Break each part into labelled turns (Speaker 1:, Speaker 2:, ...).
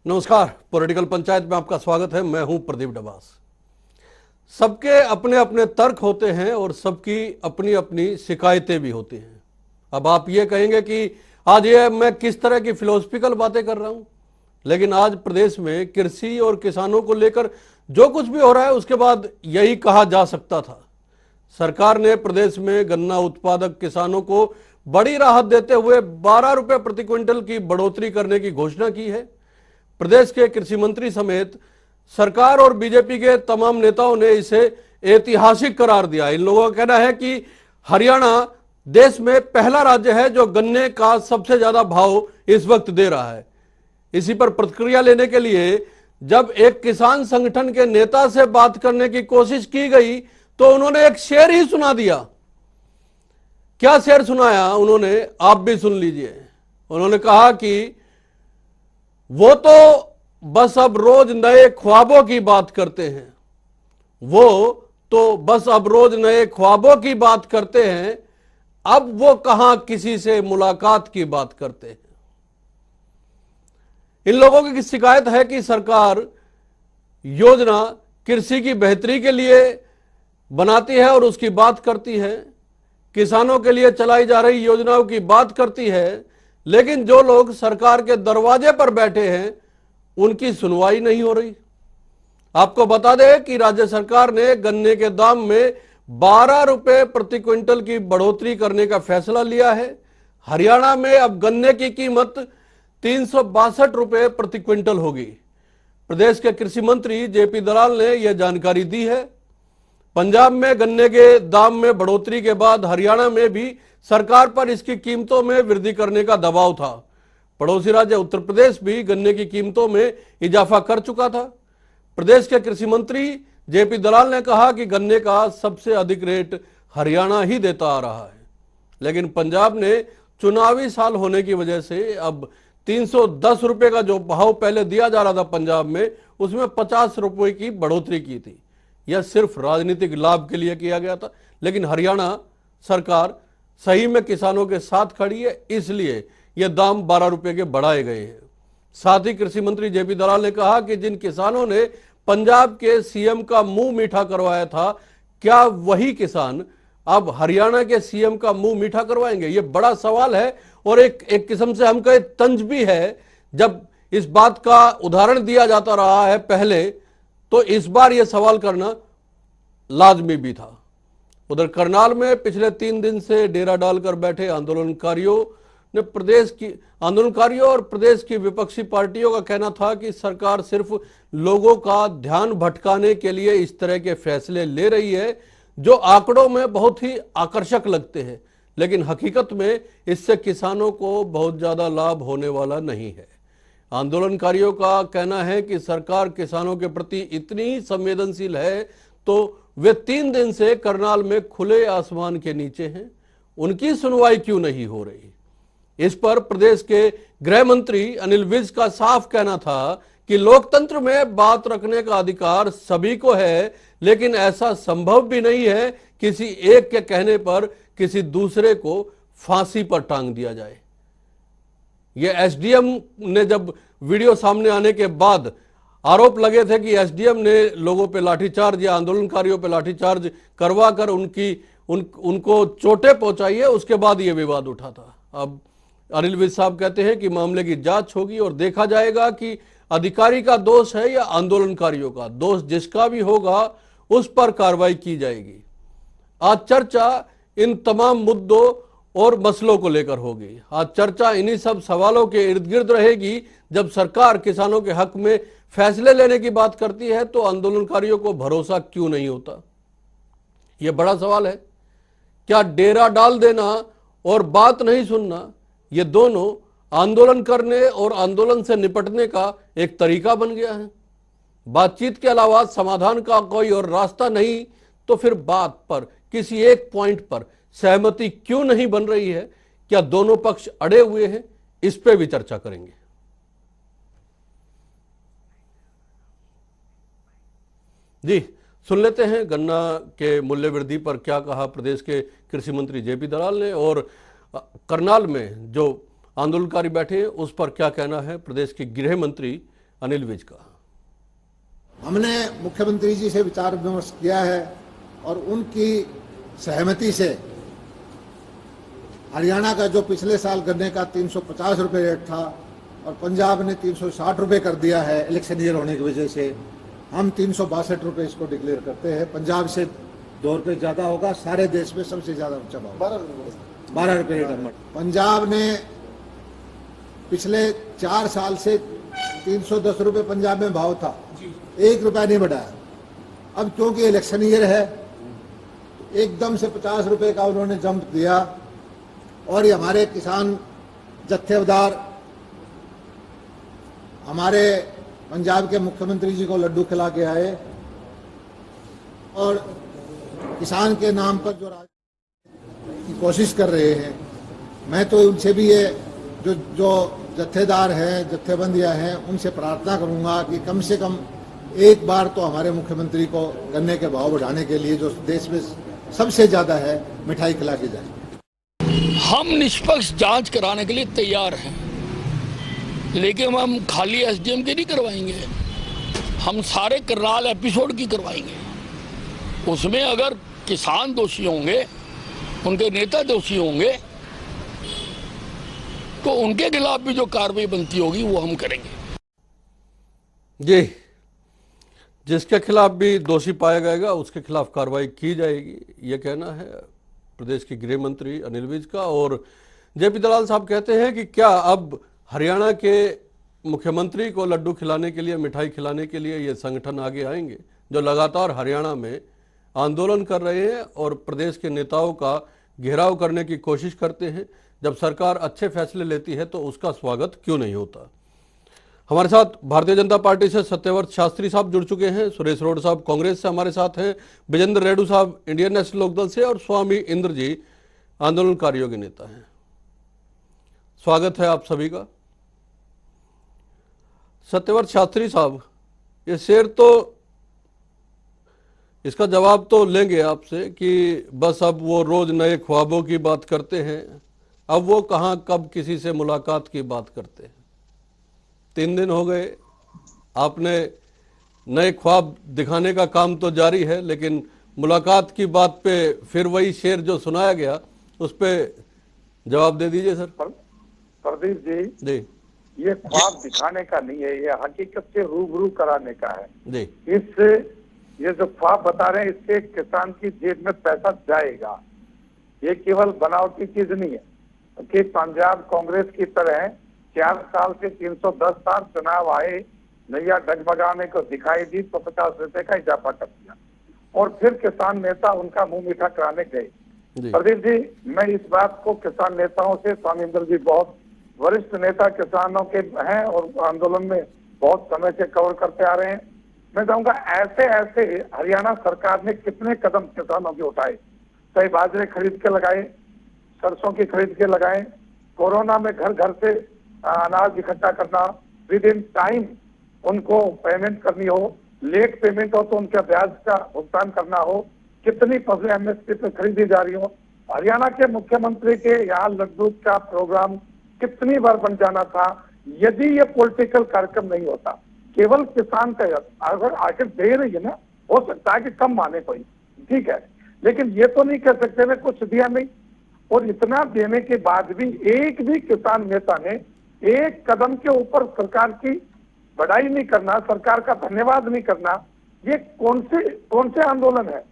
Speaker 1: नमस्कार, पॉलिटिकल पंचायत में आपका स्वागत है। मैं हूं प्रदीप डबास। सबके अपने अपने तर्क होते हैं और सबकी अपनी अपनी शिकायतें भी होती हैं। अब आप ये कहेंगे कि आज ये मैं किस तरह की फिलोसफिकल बातें कर रहा हूं, लेकिन आज प्रदेश में कृषि और किसानों को लेकर जो कुछ भी हो रहा है उसके बाद यही कहा जा सकता था। सरकार ने प्रदेश में गन्ना उत्पादक किसानों को बड़ी राहत देते हुए 12 रुपए प्रति क्विंटल की बढ़ोतरी करने की घोषणा की है। प्रदेश के कृषि मंत्री समेत सरकार और बीजेपी के तमाम नेताओं ने इसे ऐतिहासिक करार दिया। इन लोगों का कहना है कि हरियाणा देश में पहला राज्य है जो गन्ने का सबसे ज्यादा भाव इस वक्त दे रहा है। इसी पर प्रतिक्रिया लेने के लिए जब एक किसान संगठन के नेता से बात करने की कोशिश की गई तो उन्होंने एक शेर ही सुना दिया। क्या शेर सुनाया उन्होंने, आप भी सुन लीजिए। उन्होंने कहा कि वो तो बस अब रोज नए ख्वाबों की बात करते हैं, वो तो बस अब रोज नए ख्वाबों की बात करते हैं, अब वो कहां किसी से मुलाकात की बात करते हैं। इन लोगों की शिकायत है कि सरकार योजना कृषि की बेहतरी के लिए बनाती है और उसकी बात करती है, किसानों के लिए चलाई जा रही योजनाओं की बात करती है, लेकिन जो लोग सरकार के दरवाजे पर बैठे हैं उनकी सुनवाई नहीं हो रही। आपको बता दें कि राज्य सरकार ने गन्ने के दाम में 12 रुपए प्रति क्विंटल की बढ़ोतरी करने का फैसला लिया है। हरियाणा में अब गन्ने की कीमत 362 रुपए प्रति क्विंटल होगी। प्रदेश के कृषि मंत्री जेपी दलाल ने यह जानकारी दी है। पंजाब में गन्ने के दाम में बढ़ोतरी के बाद हरियाणा में भी सरकार पर इसकी कीमतों में वृद्धि करने का दबाव था। पड़ोसी राज्य उत्तर प्रदेश भी गन्ने की कीमतों में इजाफा कर चुका था। प्रदेश के कृषि मंत्री जेपी दलाल ने कहा कि गन्ने का सबसे अधिक रेट हरियाणा ही देता आ रहा है, लेकिन पंजाब ने चुनावी साल होने की वजह से अब 310 रुपए का जो भाव पहले दिया जा रहा था पंजाब में, उसमें 50 रुपए की बढ़ोतरी की थी। यह सिर्फ राजनीतिक लाभ के लिए किया गया था, लेकिन हरियाणा सरकार सही में किसानों के साथ खड़ी है, इसलिए यह दाम 12 रुपए के बढ़ाए गए हैं। साथ ही कृषि मंत्री जेपी दलाल ने कहा कि जिन किसानों ने पंजाब के सीएम का मुंह मीठा करवाया था, क्या वही किसान अब हरियाणा के सीएम का मुंह मीठा करवाएंगे? यह बड़ा सवाल है और एक किस्म से हम कहे तंज भी है। जब इस बात का उदाहरण दिया जाता रहा है पहले, तो इस बार यह सवाल करना लाजमी भी था। उधर करनाल में पिछले 3 दिन से डेरा डालकर बैठे आंदोलनकारियों और प्रदेश की विपक्षी पार्टियों का कहना था कि सरकार सिर्फ लोगों का ध्यान भटकाने के लिए इस तरह के फैसले ले रही है, जो आंकड़ों में बहुत ही आकर्षक लगते हैं, लेकिन हकीकत में इससे किसानों को बहुत ज्यादा लाभ होने वाला नहीं है। आंदोलनकारियों का कहना है कि सरकार किसानों के प्रति इतनी संवेदनशील है तो वे 3 दिन से करनाल में खुले आसमान के नीचे हैं, उनकी सुनवाई क्यों नहीं हो रही? इस पर प्रदेश के गृह मंत्री अनिल विज का साफ कहना था कि लोकतंत्र में बात रखने का अधिकार सभी को है, लेकिन ऐसा संभव भी नहीं है किसी एक के कहने पर किसी दूसरे को फांसी पर टांग दिया जाए। ये एसडीएम ने जब वीडियो सामने आने के बाद आरोप लगे थे कि एसडीएम ने लोगों पे लाठीचार्ज या आंदोलनकारियों पे लाठीचार्ज करवाकर उनको चोटें पहुंचाई है, उसके बाद ये विवाद उठा था। अब अनिल विज साहब कहते हैं कि मामले की जांच होगी और देखा जाएगा कि अधिकारी का दोष है या आंदोलनकारियों का दोष। जिसका भी होगा उस पर कार्रवाई की जाएगी। आज चर्चा इन तमाम मुद्दों और मसलों को लेकर होगी। आज चर्चा इन्हीं सब सवालों के इर्द गिर्द रहेगी। जब सरकार किसानों के हक में फैसले लेने की बात करती है तो आंदोलनकारियों को भरोसा क्यों नहीं होता? यह बड़ा सवाल है। क्या डेरा डाल देना और बात नहीं सुनना, ये दोनों आंदोलन करने और आंदोलन से निपटने का एक तरीका बन गया है? बातचीत के अलावा समाधान का कोई और रास्ता नहीं, तो फिर बात पर किसी एक पॉइंट पर सहमति क्यों नहीं बन रही है? क्या दोनों पक्ष अड़े हुए हैं? इस पे भी चर्चा करेंगे। जी, सुन लेते हैं गन्ना के मूल्य वृद्धि पर क्या कहा प्रदेश के कृषि मंत्री जेपी दलाल ने, और करनाल में जो आंदोलनकारी बैठे हैं उस पर क्या कहना है प्रदेश के गृह मंत्री अनिल विज का।
Speaker 2: हमने मुख्यमंत्री जी से विचार विमर्श किया है और उनकी सहमति से हरियाणा का जो पिछले साल गन्ने का 350 रुपये रेट था और पंजाब ने 360 रुपये कर दिया है इलेक्शन ईयर होने की वजह से, हम 362 रुपये इसको डिक्लेयर करते हैं। पंजाब से 2 रुपये ज़्यादा होगा, सारे देश में सबसे ज़्यादा ऊंचा भाव 12 रुपये रेट। पंजाब ने पिछले 4 साल से 310 रुपये पंजाब में भाव था, 1 रुपया नहीं बढ़ाया। अब क्योंकि इलेक्शन ईयर है एकदम से 50 रुपये का उन्होंने जंप दिया और ये हमारे किसान जत्थेदार हमारे पंजाब के मुख्यमंत्री जी को लड्डू खिला के आए और किसान के नाम पर जो की कोशिश कर रहे हैं। मैं तो उनसे भी ये जो जत्थेदार हैं, जत्थेबंदियां हैं, उनसे प्रार्थना करूंगा कि कम से कम एक बार तो हमारे मुख्यमंत्री को गन्ने के भाव बढ़ाने के लिए, जो देश में सबसे ज्यादा है, मिठाई खिला के जाए।
Speaker 3: हम निष्पक्ष जांच कराने के लिए तैयार हैं, लेकिन हम खाली एसडीएम की नहीं करवाएंगे, हम सारे करनाल एपिसोड की करवाएंगे। उसमें अगर किसान दोषी होंगे, उनके नेता दोषी होंगे, तो उनके खिलाफ भी जो कार्रवाई बनती होगी वो हम करेंगे।
Speaker 1: जी, जिसके खिलाफ भी दोषी पाया जाएगा उसके खिलाफ कार्रवाई की जाएगी, ये कहना है प्रदेश के गृह मंत्री अनिल विज का। और जेपी दलाल साहब कहते हैं कि क्या अब हरियाणा के मुख्यमंत्री को लड्डू खिलाने के लिए, मिठाई खिलाने के लिए ये संगठन आगे आएंगे जो लगातार हरियाणा में आंदोलन कर रहे हैं और प्रदेश के नेताओं का घेराव करने की कोशिश करते हैं। जब सरकार अच्छे फैसले लेती है तो उसका स्वागत क्यों नहीं होता। हमारे साथ भारतीय जनता पार्टी से सत्यव्रत शास्त्री साहब जुड़ चुके हैं, सुरेश रोड साहब कांग्रेस से हमारे साथ हैं, विजेंद्र रेड्डू साहब इंडियन नेशनल लोकदल से और स्वामी इंद्र जी आंदोलनकारियों के नेता हैं। स्वागत है आप सभी का। सत्यव्रत शास्त्री साहब, ये शेर तो, इसका जवाब तो लेंगे आपसे कि बस अब वो रोज नए ख्वाबों की बात करते हैं, अब वो कहां कब किसी से मुलाकात की बात करते हैं। 3 दिन हो गए, आपने नए ख्वाब दिखाने का काम तो जारी है, लेकिन मुलाकात की बात पे फिर वही शेर जो सुनाया गया उस पे जवाब दे दीजिए सर।
Speaker 4: प्रदीप जी, ये ख्वाब दिखाने का नहीं है, ये हकीकत से रूबरू कराने का है जी। इससे ये जो ख्वाब बता रहे हैं, इससे किसान की जेब में पैसा जाएगा, ये केवल बनावटी चीज नहीं है कि पंजाब कांग्रेस की तरह 4 साल से 310 साल चुनाव आए, नैया डगमगाने को दिखाई दी तो 50 रुपए का इजाफा कर दिया और फिर किसान नेता उनका मुंह मीठा कराने गए। प्रदीप जी, मैं इस बात को किसान नेताओं से, स्वामी इंद्र जी बहुत वरिष्ठ नेता किसानों के हैं और आंदोलन में बहुत समय से कवर करते आ रहे हैं, मैं चाहूंगा ऐसे ऐसे हरियाणा सरकार ने कितने कदम किसानों के उठाए, चाहे बाजरे खरीद के लगाए, सरसों की खरीद के लगाए, कोरोना में घर घर से अनाज इकट्ठा करना, विद इन टाइम उनको पेमेंट करनी हो, लेट पेमेंट हो तो उनका ब्याज का भुगतान करना हो, कितनी फसलें एमएसपी पे खरीदी जा रही हो। हरियाणा के मुख्यमंत्री के यहाँ लड्डू का प्रोग्राम कितनी बार बन जाना था यदि ये पॉलिटिकल कार्यक्रम नहीं होता। केवल किसान का, अगर आखिर दे रही है ना, हो सकता है कि कम माने कोई, ठीक है, लेकिन ये तो नहीं कह सकते मैं कुछ दिया नहीं। और इतना देने के बाद भी एक भी किसान नेता ने एक कदम के ऊपर सरकार की बड़ाई नहीं करना, सरकार का धन्यवाद नहीं करना, ये कौन से आंदोलन है,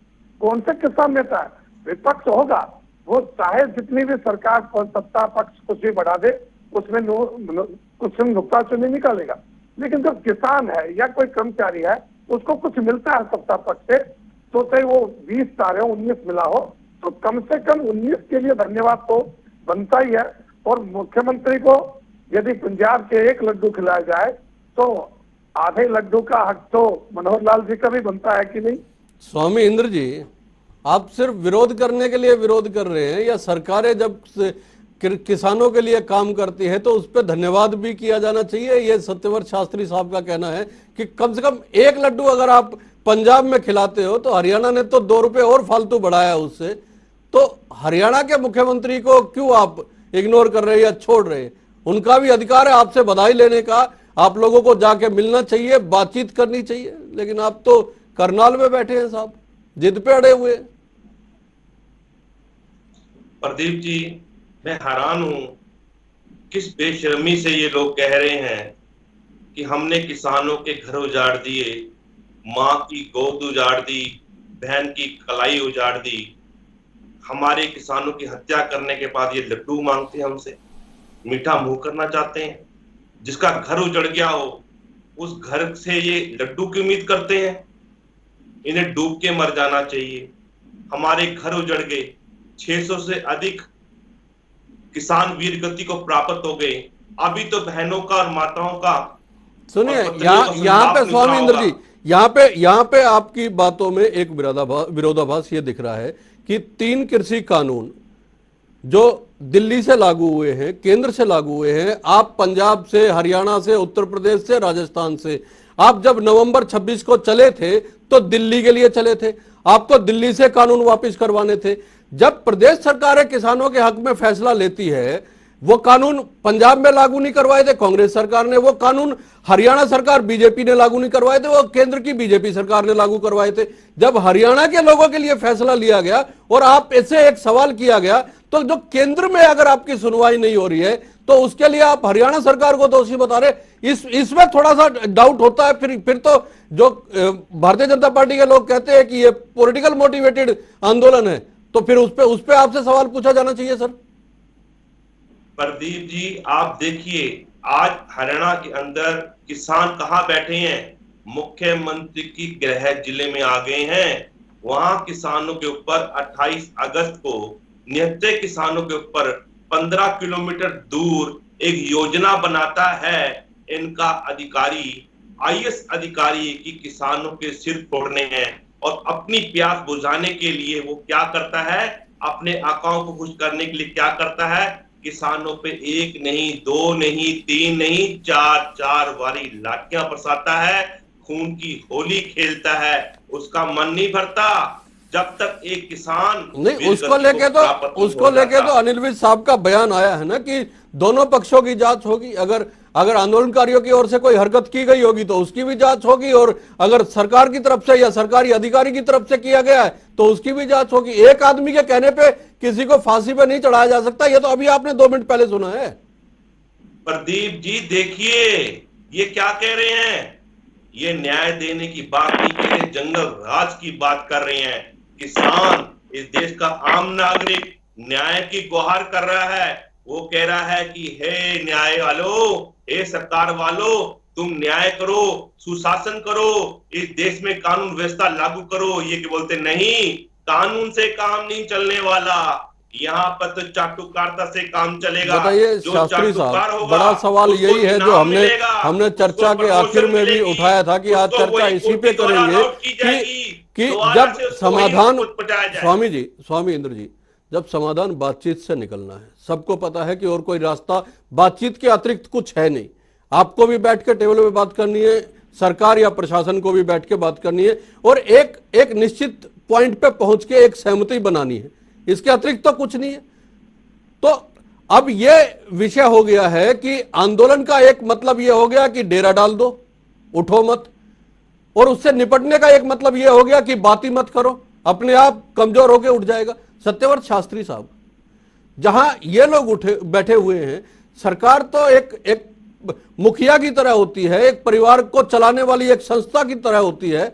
Speaker 4: कौन से किसान नेता है। विपक्ष होगा वो चाहे जितनी भी सरकार सत्ता पक्ष कुछ भी बढ़ा दे, उसमें कुछ नुक्ताचीनी निकालेगा, लेकिन जब किसान है या कोई कर्मचारी है उसको कुछ मिलता है सत्ता पक्ष से, तो चाहे वो 20 तारे 19 मिला हो, तो कम से कम 19 के लिए धन्यवाद तो बनता ही है। और मुख्यमंत्री को यदि पंजाब के एक लड्डू खिलाया जाए तो आधे लड्डू का हक तो मनोहर लाल जी का भी बनता है कि नहीं।
Speaker 1: स्वामी इंद्र जी, आप सिर्फ विरोध करने के लिए विरोध कर रहे हैं या सरकारें जब किसानों के लिए काम करती है तो उस पर धन्यवाद भी किया जाना चाहिए? ये सत्यव्रत शास्त्री साहब का कहना है कि कम से कम एक लड्डू अगर आप पंजाब में खिलाते हो तो हरियाणा ने तो 2 रुपए और फालतू बढ़ाया उससे, तो हरियाणा के मुख्यमंत्री को क्यों आप इग्नोर कर रहे हैं या छोड़ रहे हैं? उनका भी अधिकार है आपसे बधाई लेने का, आप लोगों को जाके मिलना चाहिए, बातचीत करनी चाहिए, लेकिन आप तो करनाल में बैठे हैं साहब, जिद पे अड़े हुए हैं।
Speaker 5: प्रदीप जी, मैं हैरान हूं किस बेशर्मी से ये लोग कह रहे हैं कि हमने किसानों के घर उजाड़ दिए, माँ की गोद उजाड़ दी, बहन की कलाई उजाड़ दी। हमारे किसानों की हत्या करने के बाद ये लड्डू मांगते हैं हमसे, मीठा मुंह करना चाहते हैं। जिसका घर उजड़ गया हो उस घर से ये लड्डू की उम्मीद करते हैं। इन्हें डूब के मर जाना चाहिए। हमारे घर उजड़ गए, 600 से अधिक किसान वीर गति को प्राप्त हो गए। अभी तो बहनों का और माताओं का,
Speaker 1: सुनिए, यहाँ पे स्वामी इंद्र जी, यहाँ पे आपकी बातों में एक विरोधाभास ये दिख रहा है कि 3 कृषि कानून जो दिल्ली से लागू हुए हैं, केंद्र से लागू हुए हैं, आप पंजाब से, हरियाणा से, उत्तर प्रदेश से, राजस्थान से, आप जब नवंबर 26 को चले थे तो दिल्ली के लिए चले थे, आपको दिल्ली से कानून वापस करवाने थे। जब प्रदेश सरकार किसानों के हक में फैसला लेती है, वो कानून पंजाब में लागू नहीं करवाए थे कांग्रेस सरकार ने, वो कानून हरियाणा सरकार बीजेपी ने लागू नहीं करवाए थे, वो केंद्र की बीजेपी सरकार ने लागू करवाए थे। जब हरियाणा के लोगों के लिए फैसला लिया गया और आप ऐसे एक सवाल किया गया, तो जो केंद्र में अगर आपकी सुनवाई नहीं हो रही है तो उसके लिए आप हरियाणा सरकार को दोषी बता रहे, इसमें थोड़ा सा डाउट होता है। फिर तो जो भारतीय जनता पार्टी के लोग कहते हैं कि ये पॉलिटिकल मोटिवेटेड आंदोलन है, तो फिर उस पे आपसे सवाल पूछा जाना चाहिए सर।
Speaker 5: प्रदीप जी, आप देखिए आज हरियाणा के अंदर किसान कहां बैठे हैं, मुख्यमंत्री की गृह जिले में आ गए हैं। वहां किसानों के ऊपर 28 अगस्त को निहत्थे किसानों के ऊपर 15 किलोमीटर दूर एक योजना बनाता है इनका अधिकारी, आईएएस अधिकारी, कि किसानों के सिर फोड़ने हैं। और अपनी प्यास बुझाने के लिए वो क्या करता है, अपने आकाओं को खुश करने के लिए क्या करता है, किसानों पे 1 नहीं, 2 नहीं, 3 नहीं, 4 वारी लाठियां बरसाता है, खून की होली खेलता है। उसका मन नहीं भरता जब तक एक किसान
Speaker 1: नहीं। उसको लेके तो अनिल विज साहब का बयान आया है ना कि दोनों पक्षों की जांच होगी। अगर आंदोलनकारियों की ओर से कोई हरकत की गई होगी तो उसकी भी जांच होगी, और अगर सरकार की तरफ से या सरकारी अधिकारी की तरफ से किया गया है तो उसकी भी जांच होगी। एक आदमी के कहने पे किसी को फांसी पे नहीं चढ़ाया जा सकता। ये तो अभी आपने 2 मिनट पहले सुना है।
Speaker 5: प्रदीप जी देखिए ये क्या कह रहे हैं, ये न्याय देने की बात नहीं कर रहे, जंगल राज की बात कर रहे हैं। किसान, इस देश का आम नागरिक न्याय की गुहार कर रहा है। वो कह रहा है कि हे न्याय वालों, हे सरकार वालों, तुम न्याय करो, सुशासन करो, इस देश में कानून व्यवस्था लागू करो। ये क्या बोलते, नहीं, कानून से काम नहीं चलने वाला, यहाँ पर तो चाटुकारिता से काम चलेगा।
Speaker 1: बताइए शास्त्री साहब, बड़ा सवाल यही है जो हमने चर्चा के आखिर में भी उठाया था कि आज चर्चा इसी पे करेंगे कि जब समाधान, स्वामी इंद्र जी, जब समाधान बातचीत से निकलना है, सबको पता है कि और कोई रास्ता बातचीत के अतिरिक्त कुछ है नहीं। आपको भी बैठ के टेबल पे बात करनी है, सरकार या प्रशासन को भी बैठ के बात करनी है, और एक निश्चित पॉइंट पे पहुंच के एक सहमति बनानी है। इसके अतिरिक्त तो कुछ नहीं है। तो अब यह विषय हो गया है कि आंदोलन का एक मतलब यह हो गया कि डेरा डाल दो, उठो मत, और उससे निपटने का एक मतलब यह हो गया कि बाती मत करो, अपने आप कमजोर होकर उठ जाएगा। सत्यव्रत शास्त्री साहब, जहां ये लोग बैठे हुए हैं, सरकार तो एक मुखिया की तरह होती है, एक परिवार को चलाने वाली एक संस्था की तरह होती है।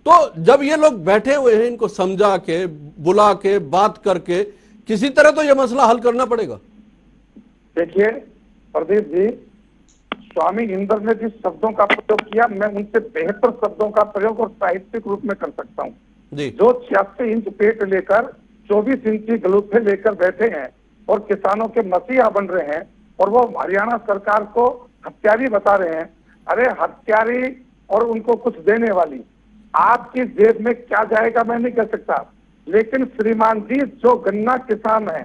Speaker 1: तो जब ये लोग बैठे हुए हैं, इनको समझा के, बुला के, बात करके किसी तरह तो ये मसला हल करना पड़ेगा।
Speaker 4: देखिए प्रदीप जी, स्वामी इंद्र ने जिस शब्दों का प्रयोग किया, मैं उनसे बेहतर शब्दों का प्रयोग और साहित्यिक रूप में कर सकता हूँ। जो 86 इंच पेट लेकर 24 इंची गलूफे लेकर बैठे हैं और किसानों के मसीहा बन रहे हैं, और वो हरियाणा सरकार को हत्यारी बता रहे हैं। अरे हत्यारी और उनको कुछ देने वाली, आपकी जेब में क्या जाएगा मैं नहीं कह सकता, लेकिन श्रीमान जी, जो गन्ना किसान है,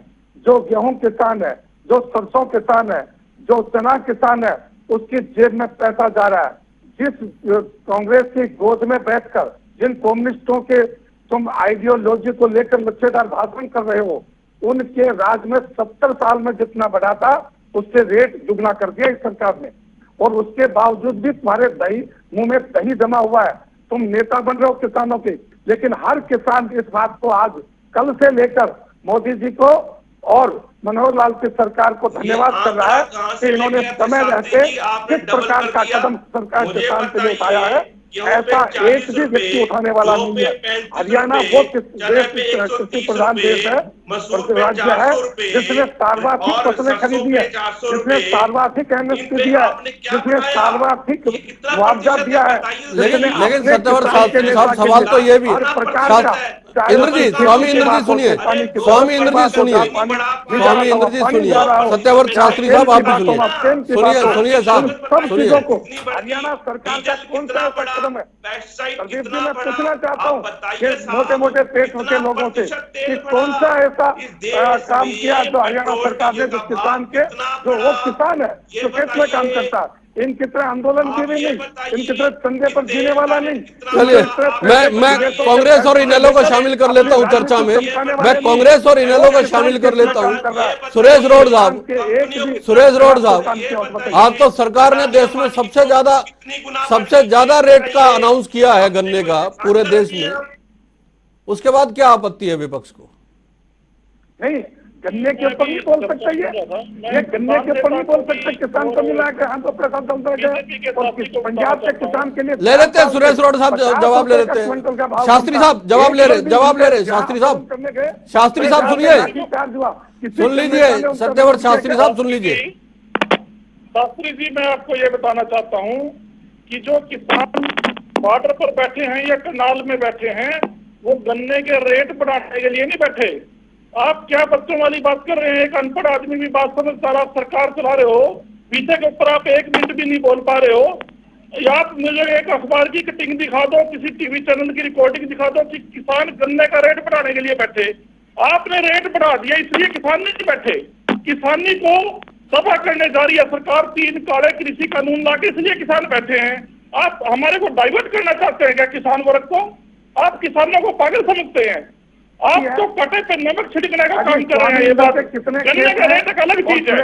Speaker 4: जो गेहूं किसान है, जो सरसों किसान है, जो चना किसान है, उसकी जेब में पैसा जा रहा है। जिस कांग्रेस की गोद में बैठकर जिन कम्युनिस्टों के तुम आइडियोलॉजी को लेकर लच्छेदार भाषण कर रहे हो, उनके राज में 70 साल में जितना बढ़ा था उससे रेट दुगना कर दिया इस सरकार ने। और उसके बावजूद भी तुम्हारे मुंह में दही जमा हुआ है। तुम नेता बन रहे हो किसानों के, लेकिन हर किसान इस बात को आज कल से लेकर मोदी जी को और मनोहर लाल की सरकार को धन्यवाद कर रहा है कि इन्होंने समय रहते किस प्रकार का कदम सरकार किसान के लिए उठाया है। ऐसा एक भी व्यक्ति उठाने वाला नहीं है। हरियाणा वो कृषि प्रधान देश है, राज्य है, जिसने सर्वाधिक फसलें खरीदी है, जिसने सर्वाधिक एमएसपी दिया है, जिसने सर्वाधिक मुआवजा दिया है।
Speaker 1: लेकिन सत्यावर साहब सवाल तो ये भी है, इंद्रजीत, स्वामी इंद्रजीत सुनिए, स्वामी इंद्रजीत सुनिए, स्वामी इंद्रजीत सुनिए, सत्यावर शास्त्री साहब आप भी सुनिए, सुनिए साहब, सुनिए।
Speaker 4: हरियाणा सरकार का कौन सा कदम है? प्रदीप जी, मैं पूछना चाहता हूँ कि मोटे मोटे पेट के लोगों से कि कौन सा ऐसा काम किया जो हरियाणा सरकार ने, जो किसान के, जो वो किसान है जो खेत में काम करता है, इनकी तरह आंदोलन की भी नहीं, इनकी तरह संडे पर जीने वाला नहीं।
Speaker 1: चलिए, मैं कांग्रेस और इनेलो को शामिल कर लेता हूं चर्चा में, मैं कांग्रेस और इनेलो को शामिल कर लेता हूं। सुरेश रोड साहब, आज तो सरकार ने देश में सबसे ज्यादा रेट का अनाउंस किया है गन्ने का पूरे देश में, उसके बाद क्या आपत्ति है विपक्ष को?
Speaker 4: नहीं, गन्ने के ऊपर नहीं बोल सकता, ये गन्ने के ऊपर नहीं बोल सकते। किसान को मिला के हम तो प्रसाद पंजाब के किसान के लिए
Speaker 1: ले लेते हैं। सुरेश रोड साहब जवाब ले लेते हैं। शास्त्री साहब जवाब ले रहे शास्त्री साहब सुनिए, सुन लीजिए, सत्यावर शास्त्री साहब सुन लीजिए।
Speaker 6: शास्त्री जी, मैं आपको ये बताना चाहता हूँ कि जो किसान बॉर्डर पर बैठे हैं या कनाल में बैठे हैं, वो गन्ने के रेट बढ़ाने के लिए नहीं बैठे। आप क्या बच्चों वाली बात कर रहे हैं? एक अनपढ़ आदमी भी बात समझता है। आप सरकार चला रहे हो, पीछे के ऊपर आप एक मिनट भी नहीं बोल पा रहे हो। या आप मुझे एक अखबार की कटिंग दिखा दो, किसी टीवी चैनल की रिकॉर्डिंग दिखा दो कि किसान गन्ने का रेट बढ़ाने के लिए बैठे। आपने रेट बढ़ा दिया, इसलिए किसान नहीं बैठे। किसानी को सभा करने जा रही है सरकार, 3 काले कृषि कानून लाके, इसलिए किसान बैठे हैं। आप हमारे को डाइवर्ट करना चाहते हैं क्या किसान वर्ग को? आप किसानों को पागल समझते हैं। आप तो कटे पे नमक छिड़कने का काम कर रहे हैं। ये बात गन्ने का रेट एक अलग चीज है,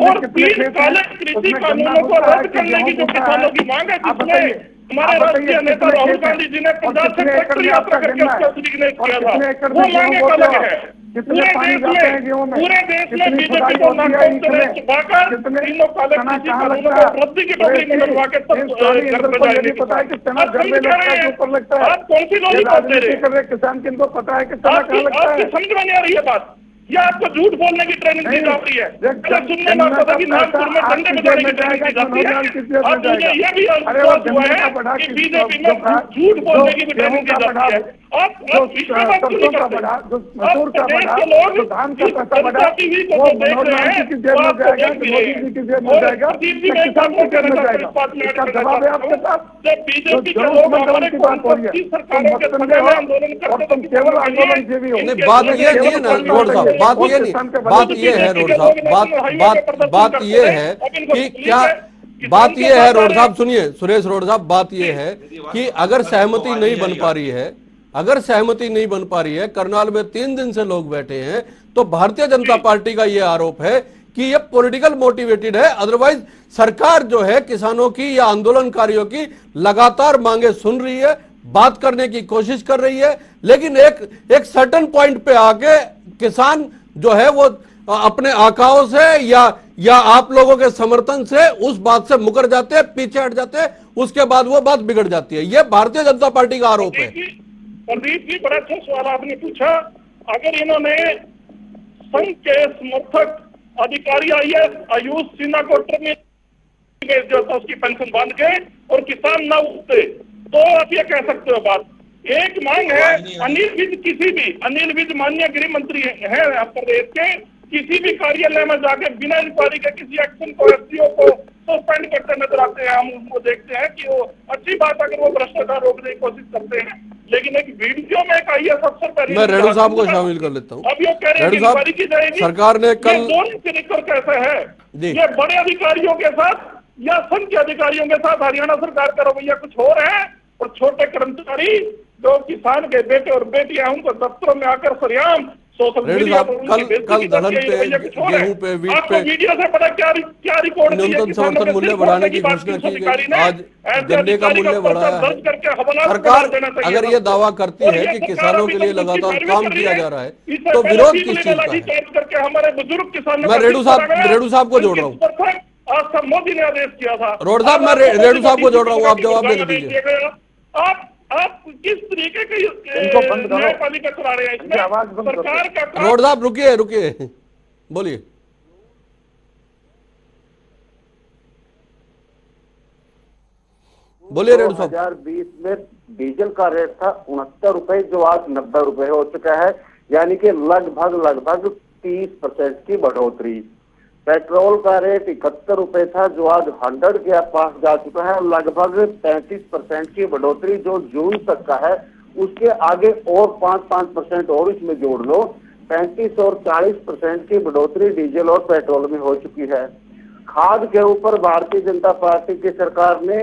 Speaker 6: और 3 काले कृषि कानूनों को रद्द करने की जो किसानों की मांग है, जिसमें हमारे राष्ट्रीय नेता राहुल गांधी जी ने पंजाब से ट्रैक्टर यात्रा करके उसका सिग्नेचर किया था, वो मांग एक अलग है। पूरे देश में बीजेपी को लॉकडाउन से छुपाकर 3 काले कृषि कानूनों को रद्दी की टोकरी में डलवा के तब घर पे जाएंगे। आप कौन सी लॉलीपॉप दे रहे हैं?
Speaker 4: किसान किनको पता है कि
Speaker 6: आपकी समझ में नहीं आ रही है बात। ये आपको झूठ बोलने की ट्रेनिंग दी जा रही है। सुनने में आता था कि नागपुर में झंडे बजाने की ट्रेनिंग दी जाती है। अब मुझे ये भी अफसोस हुआ है कि बीजेपी में झूठ बोलने की भी ट्रेनिंग दी जाती है। आप इसमें बात क्यों नहीं करते? अब प्रदेश के लोग जनजाति भी को देख रहे हैं, तो आपको देख भी रहे हैं। और प्रदीप जी, मैं आपको कहना चाहता हूँ, 5 मिनट का जवाब है आपके पास। जब बीजेपी के लोग हमारे कांग्रेस की सरकारों के समय में आंदोलन करते तो केवल आंदोलन से भी हो।
Speaker 1: बात ये नहीं है ना रोड साहब, बात ये नहीं, बात ये है रोड साहब, बात ये है कि क्या, बात ये है रोड साहब, सुनिए सुरेश रोड साहब, बात ये है कि अगर सहमति नहीं बन पा रही है, अगर सहमति नहीं बन पा रही है, करनाल में 3 दिन से लोग बैठे हैं, तो भारतीय जनता पार्टी का यह आरोप है कि यह पॉलिटिकल मोटिवेटेड है। अदरवाइज सरकार जो है किसानों की या आंदोलनकारियों की लगातार मांगे सुन रही है, बात करने की कोशिश कर रही है, लेकिन एक सर्टेन पॉइंट पे आके किसान जो है वो अपने आकाओं से या आप लोगों के समर्थन से उस बात से मुकर जाते हैं, पीछे हट जाते हैं, उसके बाद वो बात बिगड़ जाती है। यह भारतीय जनता पार्टी का आरोप है।
Speaker 6: प्रदीप जी, बड़ा अच्छा सवाल आपने पूछा। अगर इन्होंने संघ के समर्थक अधिकारी IAS आयुष सिन्हा को जो था उसकी पेंशन बांध के और किसान ना उठते, तो आप ये कह सकते हो बात। एक मांग है, अनिल विज माननीय गृह मंत्री है प्रदेश के, किसी भी कार्यालय में जाके बिना इंक्वायरी के किसी एक्शन को, एसडीओ को सस्पेंड करते नजर आते हैं। हम उनको देखते हैं कि वो अच्छी बात अगर वो भ्रष्टाचार रोकने की कोशिश करते हैं, लेकिन एक वीडियो में एक IAS अफसर पहले,
Speaker 1: मैं रेणु साहब को शामिल कर लेता हूँ।
Speaker 6: अब ये कह रहे हैं इंक्वायरी की जाएगी।
Speaker 1: सरकार ने कल
Speaker 6: तरीका कैसे है, ये बड़े अधिकारियों के साथ या संघ के अधिकारियों के साथ हरियाणा सरकार का रवैया कुछ हो रहा है, और छोटे कर्मचारी जो किसान के बेटे और बेटियां उनको दफ्तरों में आकर सरेआम सोशल
Speaker 1: रेड्डी
Speaker 6: मीडिया
Speaker 1: साहब, कल दलहन पे, गेहूं पे, वीट पे
Speaker 6: वीडियो से पता क्या रिकॉर्ड
Speaker 1: न्यूनतम समर्थन मूल्य बढ़ाने की घोषणा की गई। आज गन्ने का मूल्य बढ़ाया है। सरकार अगर ये दावा करती है कि किसानों के लिए लगातार काम किया जा रहा है, तो विरोध किस चीज का है?
Speaker 6: हमारे बुजुर्ग किसानों
Speaker 1: मैं रेड्डी साहब को जोड़ रहा हूँ।
Speaker 6: आज मोदी ने आदेश किया था।
Speaker 1: रोड साहब, मैं रेड्डी साहब को जोड़ रहा हूँ, आप जवाब दे दीजिए।
Speaker 6: आप किस तरीके की न्यायपालिका चला रहे हैं? इसमें सरकार का
Speaker 1: रोड साहब रुकिए बोलिए। बोलिए रेड्डी साहब।
Speaker 7: 2020 में डीजल का रेट था 69 रुपए, जो आज 90 रुपए हो चुका है, यानी कि लगभग 30% की बढ़ोतरी। पेट्रोल का रेट 71 रुपए था, जो आज 100 के पास जा चुका है, लगभग 35% की बढ़ोतरी, जो जून तक का है। उसके आगे और 5% और इसमें जोड़ लो, 35 और 40% की बढ़ोतरी डीजल और पेट्रोल में हो चुकी है। खाद के ऊपर भारतीय जनता पार्टी की सरकार ने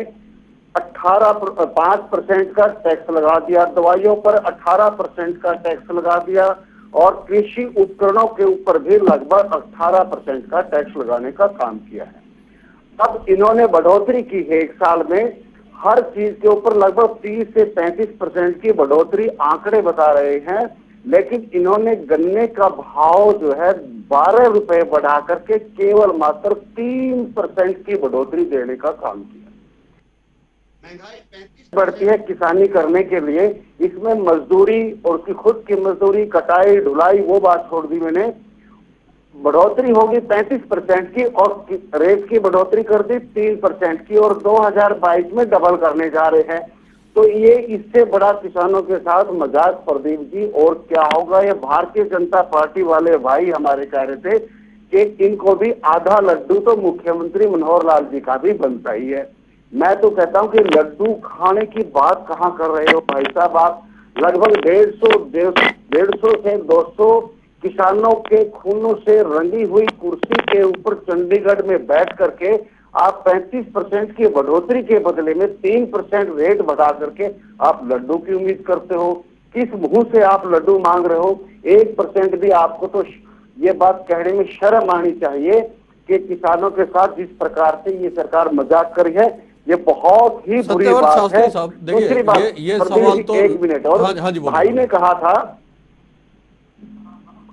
Speaker 7: 5% का टैक्स लगा दिया, दवाइयों पर 18% का टैक्स लगा दिया, और कृषि उपकरणों के ऊपर भी लगभग 18% का टैक्स लगाने का काम किया है। अब इन्होंने बढ़ोतरी की है एक साल में, हर चीज के ऊपर लगभग 30 से 35% की बढ़ोतरी आंकड़े बता रहे हैं, लेकिन इन्होंने गन्ने का भाव जो है 12 रुपए बढ़ा करके केवल मात्र 3% की बढ़ोतरी देने का काम किया। बढ़ती है किसानी करने के लिए, इसमें मजदूरी और उसकी खुद की मजदूरी, कटाई ढुलाई, वो बात छोड़ दी मैंने। बढ़ोतरी होगी 35% की, और रेट की बढ़ोतरी कर दी 3% की, और 2022 में डबल करने जा रहे हैं। तो ये इससे बड़ा किसानों के साथ मजाक प्रदीप जी और क्या होगा। ये भारतीय जनता पार्टी वाले भाई हमारे कह रहे थे कि इनको भी आधा लड्डू तो मुख्यमंत्री मनोहर लाल जी का भी बनता ही है। मैं तो कहता हूं कि लड्डू खाने की बात कहां कर रहे हो भाई साहब। आप लगभग 150 से 200 किसानों के खूनों से रंगी हुई कुर्सी के ऊपर चंडीगढ़ में बैठ करके आप 35% की बढ़ोतरी के बदले में 3% रेट बढ़ा करके आप लड्डू की उम्मीद करते हो। किस मुंह से आप लड्डू मांग रहे हो? 1% भी आपको तो ये बात कहने में शर्म आनी चाहिए कि किसानों के साथ जिस प्रकार से ये सरकार मजाक करी है, ये बहुत ही बुरी बात है। दूसरी बात,
Speaker 1: ये सवाल तो
Speaker 7: 1 मिनट और
Speaker 1: हाँ जी,
Speaker 7: भाई ने कहा था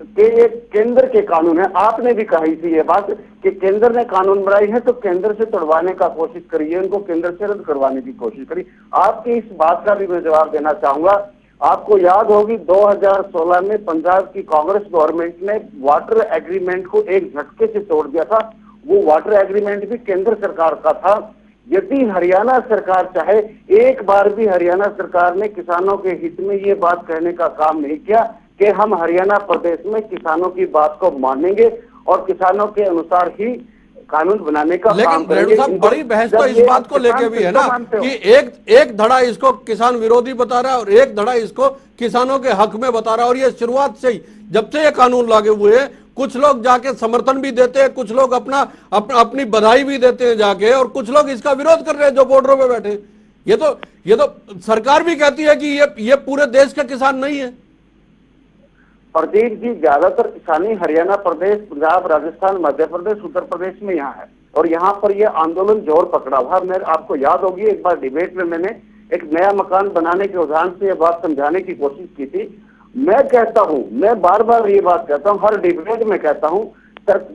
Speaker 7: कि ये केंद्र के कानून है। आपने भी कही थी ये बात कि केंद्र ने कानून बनाई है तो केंद्र से तोड़वाने का कोशिश करिए, उनको केंद्र से रद्द करवाने की कोशिश करिए। आपकी इस बात का भी मैं जवाब देना चाहूंगा। आपको याद होगी 2016 में पंजाब की कांग्रेस गवर्नमेंट ने वाटर एग्रीमेंट को एक झटके से तोड़ दिया था। वो वाटर एग्रीमेंट भी केंद्र सरकार का था। यदि हरियाणा सरकार चाहे, एक बार भी हरियाणा सरकार ने किसानों के हित में ये बात कहने का काम नहीं किया कि हम हरियाणा प्रदेश में किसानों की बात को मानेंगे और किसानों के अनुसार ही कानून बनाने का काम करेंगे।
Speaker 1: लेकिन बड़ी बहस तो इस बात को लेके भी है ना कि एक धड़ा इसको किसान विरोधी बता रहा है और एक धड़ा इसको किसानों के हक में बता रहा है। और ये शुरुआत से ही, जब से ये कानून लागू हुए, कुछ लोग जाके समर्थन भी देते हैं, कुछ लोग अपनी बधाई भी देते हैं जाके, और कुछ लोग इसका विरोध कर रहे हैं जो बॉर्डरों पे बैठे। ये तो सरकार भी कहती है कि ये पूरे देश का किसान नहीं है।
Speaker 7: प्रदीप जी, ज्यादातर किसानी हरियाणा प्रदेश, पंजाब, राजस्थान, मध्य प्रदेश, उत्तर प्रदेश में यहाँ है, और यहाँ पर ये आंदोलन जोर पकड़ा हुआ। मैं आपको याद होगी एक बार डिबेट में मैंने एक नया मकान बनाने के उदाहरण से ये बात समझाने की कोशिश की थी। मैं कहता हूं, मैं बार बार ये बात कहता हूं, हर डिबेट में कहता हूं,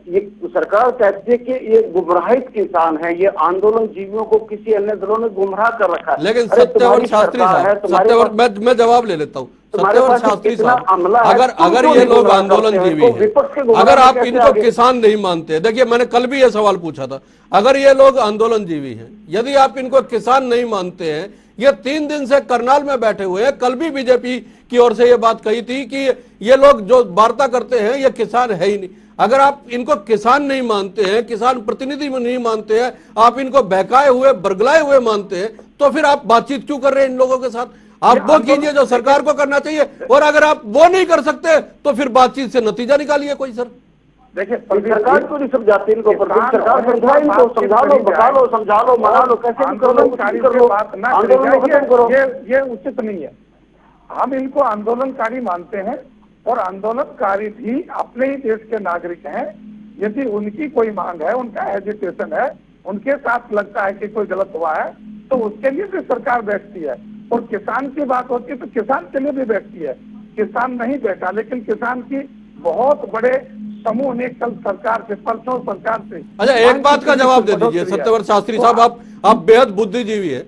Speaker 7: ये सरकार कहती है कि ये गुमराहित किसान है, ये आंदोलन जीवियों को किसी अन्य दलों ने गुमराह कर रखा है।
Speaker 1: लेकिन सत्यव्रत शास्त्री साहब, मैं जवाब ले लेता हूं। सत्यव्रत शास्त्री साहब, अगर ये लोग आंदोलन जीवी हैं, अगर आप इनको किसान नहीं मानते, देखिए मैंने कल भी ये सवाल पूछा था, अगर ये लोग आंदोलन जीवी हैं, यदि आप इनको किसान नहीं मानते हैं, ये 3 दिन से करनाल में बैठे हुए हैं, कल भी बीजेपी की ओर से ये बात कही थी कि ये लोग जो वार्ता करते हैं ये किसान है ही नहीं। अगर आप इनको किसान नहीं मानते हैं, किसान प्रतिनिधि नहीं मानते हैं, आप इनको बहकाए हुए, बरगलाए हुए मानते हैं, तो फिर आप बातचीत क्यों कर रहे हैं इन लोगों के साथ? आप वो कीजिए जो सरकार को करना चाहिए, और अगर आप वो नहीं कर सकते तो फिर बातचीत से नतीजा निकालिए कोई। सर
Speaker 7: देखिए, सरकार को नहीं समझाते इनको, सरकार समझा इनको, समझा लो, बता लो, समझा लो, मना लो, कैसे भी कर लो,
Speaker 6: आंदोलन खत्म करो। ये उचित नहीं है। हम इनको आंदोलनकारी मानते हैं,
Speaker 4: और आंदोलनकारी भी अपने ही देश के नागरिक हैं। यदि उनकी कोई मांग है, उनका एजिटेशन है, उनके साथ लगता है कि कोई गलत हुआ है, तो उसके लिए भी सरकार बैठती है। और किसान की बात होती है तो किसान के लिए भी बैठती है। किसान नहीं बैठा, लेकिन किसान की बहुत बड़े समूह ने कल सरकार से, परसों सरकार से।
Speaker 1: अच्छा, एक बात का जवाब दे दीजिए सत्यव्रत शास्त्री साहब, आप बेहद बुद्धिजीवी है।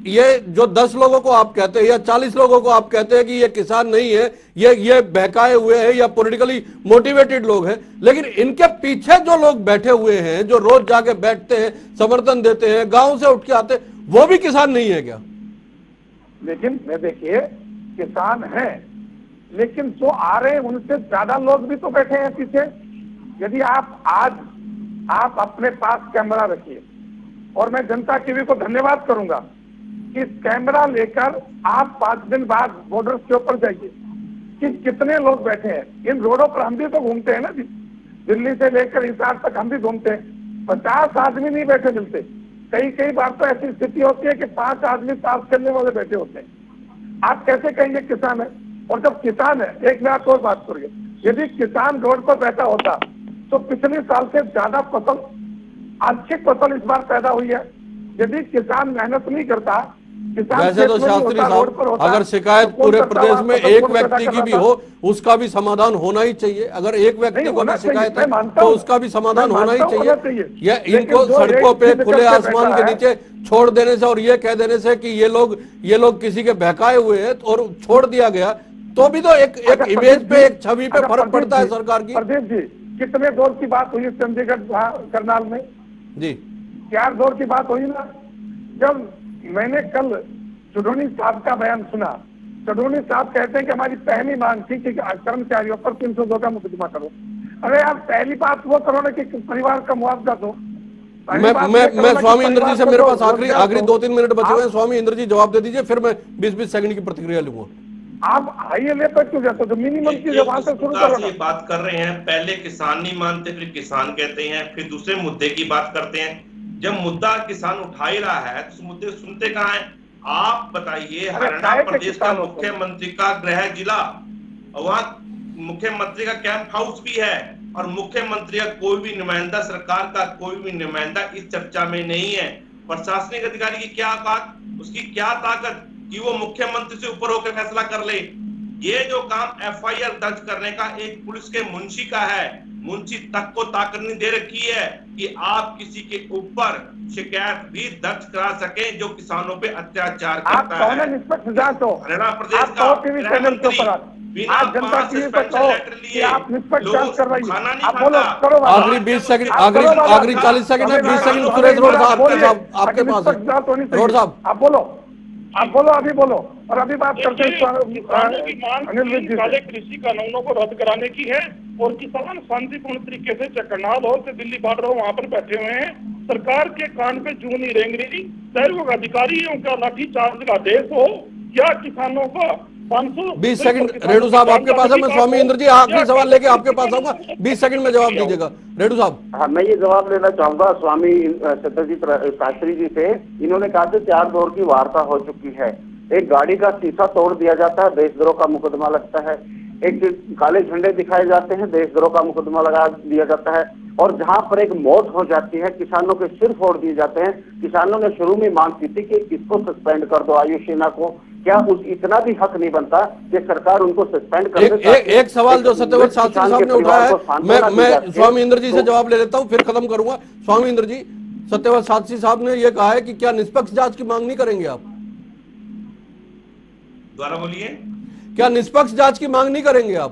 Speaker 1: ये जो 10 लोगों को आप कहते हैं या 40 लोगों को आप कहते हैं कि ये किसान नहीं है, ये बहकाए हुए हैं या पॉलिटिकली मोटिवेटेड लोग हैं, लेकिन इनके पीछे जो लोग बैठे हुए हैं, जो रोज जाके बैठते हैं, समर्थन देते हैं, गांव से उठ के आते, वो भी किसान नहीं है क्या?
Speaker 4: लेकिन मैं देखिए, किसान है, लेकिन जो आ रहे हैं उनसे ज्यादा लोग भी तो बैठे हैं पीछे। यदि आप अपने पास कैमरा रखिए, और मैं जनता टीवी को धन्यवाद करूंगा कि कैमरा लेकर आप 5 दिन बाद बॉर्डर के ऊपर जाइए कि कितने लोग बैठे हैं। इन रोडों पर हम भी तो घूमते हैं ना जी, दिल्ली से लेकर हिसार तक हम भी घूमते हैं। 50 आदमी नहीं बैठे मिलते। कई बार तो ऐसी स्थिति होती है कि 5 आदमी ताश खेलने वाले बैठे होते हैं। आप कैसे कहेंगे किसान है? और जब किसान है, एक मैं आपको और बात करिए, यदि किसान रोड पर बैठा होता तो पिछले साल से ज्यादा फसल, अच्छी फसल इस बार पैदा हुई है। यदि किसान मेहनत नहीं करता,
Speaker 1: वैसे तो शास्त्री साहब, अगर शिकायत पूरे प्रदेश में एक व्यक्ति की भी हो, उसका भी समाधान होना ही चाहिए। अगर एक व्यक्ति को भी शिकायत है तो उसका भी समाधान होना ही चाहिए। या इनको सड़कों पे खुले आसमान के नीचे छोड़ देने से और ये कह देने से कि ये लोग किसी के बहकाए हुए हैं और छोड़ दिया गया, तो भी तो एक इमेज पे, एक छवि पे फर्क पड़ता है सरकार की।
Speaker 4: प्रदीप जी, कितने दौर की बात हुई चंडीगढ़ करनाल में
Speaker 1: जी?
Speaker 4: 4 दौर की बात हुई ना। जब मैंने कल चुडोनी साहब का बयान सुना, चुडोनी साहब कहते हैं कि हमारी पहली मांग थी कि कर्मचारियों पर 302 का मुकदमा करो। अरे यार, पहली बात वो करो ना कि परिवार का मुआवजा दो।
Speaker 1: मैं स्वामी इंद्र जी से, मेरे पास आखिरी 2-3 मिनट बचे हुए हैं। स्वामी इंद्र जी जवाब दे दीजिए, फिर मैं 20-20 सेकंड की प्रतिक्रिया लूंगा।
Speaker 4: आप हाई लेवल क्यों जाते हो? मिनिमम की जवाब से शुरू करो ना।
Speaker 5: बात कर रहे हैं, पहले किसान नहीं मानते, फिर किसान कहते हैं, फिर दूसरे मुद्दे की बात करते हैं। जब मुद्दा किसान उठा ही रहा है तो मुद्दे सुनते कहाँ हैं? आप बताइए, हरियाणा प्रदेश का मुख्यमंत्री का गृह जिला, वहां मुख्यमंत्री का कैंप हाउस भी है, और मुख्यमंत्री का कोई भी नुमाइंदा, सरकार का कोई भी नुमाइंदा इस चर्चा में नहीं है। प्रशासनिक अधिकारी की क्या औकात, उसकी क्या ताकत कि वो मुख्यमंत्री से ऊपर होकर फैसला कर ले? ये जो काम एफआईआर दर्ज करने का एक पुलिस के मुंशी का है, मुंशी तक को ताकत नहीं दे रखी है कि आप किसी के ऊपर शिकायत भी दर्ज करा सके जो किसानों पे अत्याचार करता है।
Speaker 4: आप निष्पक्ष जांच हो,
Speaker 5: हरियाणा प्रदेश का
Speaker 4: टीवी चैनल के ऊपर आज जनता टीवी पर कहो कि आप निष्पक्ष जांच करवाइए। आप बोलो, करो।
Speaker 1: आखिरी 20 सेकंड, आखिरी 40 सेकंड है। 20 सेकंड सुरेश रोड साहब आपके पास है। रोड साहब आप
Speaker 4: बोलो, अभी बोलो। और अभी बात करते हैं
Speaker 6: काले कृषि कानूनों को रद्द कराने की है, और किसान शांतिपूर्ण तरीके से करनाल हो से दिल्ली बॉर्डर हो, वहाँ पर बैठे हुए हैं। सरकार के कान पे जूं नहीं रेंग रही। चाहे वो अधिकारियों का लाठी चार्ज का आदेश हो या किसानों को
Speaker 1: 20 सेकंड रेणु साहब आपके पास है। मैं स्वामी इंद्र जी आखिरी सवाल लेके आपके पास आऊंगा, 20 सेकंड में जवाब दीजिएगा। रेणु साहब।
Speaker 7: हाँ, मैं ये जवाब लेना चाहूंगा स्वामी सत्यजीत शास्त्री जी से। इन्होंने कहा था 4 दौर की वार्ता हो चुकी है। एक गाड़ी का शीशा तोड़ दिया जाता है, देशद्रोह का मुकदमा लगता है। एक काले झंडे दिखाए जाते हैं, देशद्रोह का मुकदमा लगा दिया जाता है। और जहां पर एक मौत हो जाती है, किसानों के सिर फोड़ दिए जाते हैं। किसानों ने शुरू में मांग की थी कि इसको सस्पेंड कर दो, आयुष सेना को। क्या इतना भी हक नहीं बनता कि सरकार उनको सस्पेंड कर दे?
Speaker 1: एक सवाल जो सत्यव्रत शास्त्री साहब ने उठाया है, मैं स्वामी इंद्र जी से जवाब ले लेता हूं, फिर खत्म करूंगा। स्वामी इंद्र जी, सत्यव्रत शास्त्री साहब ने यह कहा है कि क्या निष्पक्ष जांच की मांग नहीं करेंगे आप?
Speaker 5: दोबारा बोलिए।
Speaker 1: क्या निष्पक्ष जांच की मांग नहीं करेंगे आप?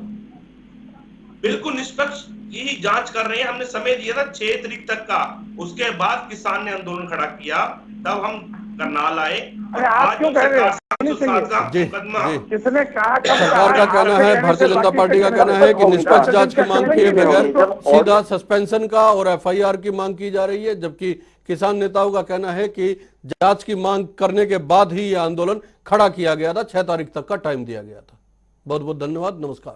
Speaker 5: बिल्कुल निष्पक्ष ही जांच कर रहे हैं। हमने समय दिया था 6 तारीख तक का, उसके बाद किसान ने आंदोलन खड़ा किया, तब हम करनाल आए।
Speaker 4: आप क्यों कह रहे हैं?
Speaker 1: किसने कहा? सरकार का कहना है, भारतीय जनता पार्टी का कहना है कि निष्पक्ष जांच की मांग किए बगैर सीधा सस्पेंशन का और एफआईआर की मांग की जा रही है, जबकि किसान नेताओं का कहना है कि जांच की मांग करने के बाद ही यह आंदोलन खड़ा किया गया था। 6 तारीख तक का टाइम दिया गया था। बहुत बहुत धन्यवाद, नमस्कार।